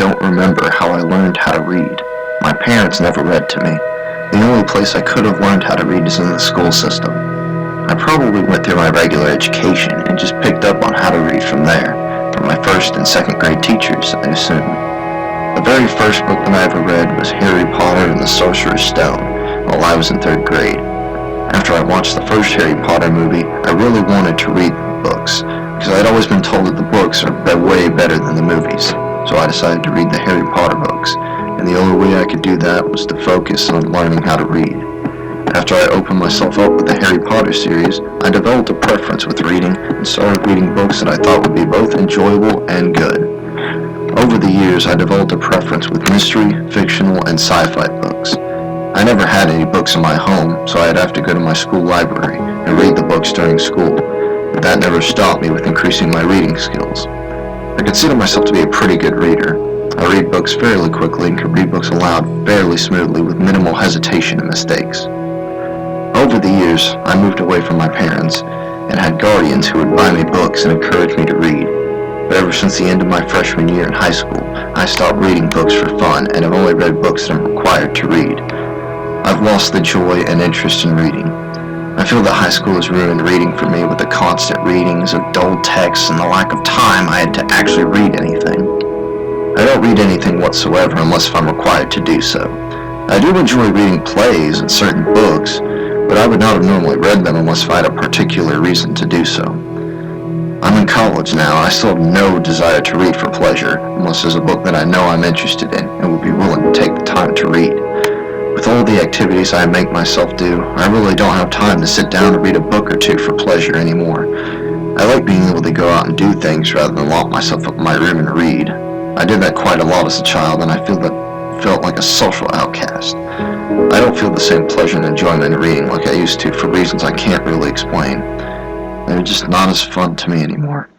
don't remember how I learned how to read. My parents never read to me. The only place I could have learned how to read is in the school system. I probably went through my regular education and just picked up on how to read from there, from my first and second grade teachers, I assume. The very first book that I ever read was Harry Potter and the Sorcerer's Stone while I was in third grade. After I watched the first Harry Potter movie, I really wanted to read books, because I'd always been told that the books are way better than the movies. So I decided to read the Harry Potter books, and the only way I could do that was to focus on learning how to read. After I opened myself up with the Harry Potter series, I developed a preference with reading and started reading books that I thought would be both enjoyable and good. Over the years, I developed a preference with mystery, fictional, and sci-fi books. I never had any books in my home, so I'd have to go to my school library and read the books during school, but that never stopped me with increasing my reading skills. I consider myself to be a pretty good reader. I read books fairly quickly and can read books aloud fairly smoothly with minimal hesitation and mistakes. Over the years, I moved away from my parents and had guardians who would buy me books and encourage me to read. But ever since the end of my freshman year in high school, I stopped reading books for fun and have only read books that I'm required to read. I've lost the joy and interest in reading. I feel that high school has ruined reading for me with the constant readings of dull texts and the lack of time I had to actually read anything. I don't read anything whatsoever unless if I'm required to do so. I do enjoy reading plays and certain books, but I would not have normally read them unless if I had a particular reason to do so. I'm in college now. I still have no desire to read for pleasure, unless there's a book that I know I'm interested in and would be willing to take the time to read. With all the activities I make myself do, I really don't have time to sit down and read a book or two for pleasure anymore. I like being able to go out and do things rather than lock myself up in my room and read. I did that quite a lot as a child, and I felt like a social outcast. I don't feel the same pleasure and enjoyment in reading like I used to for reasons I can't really explain. They're just not as fun to me anymore.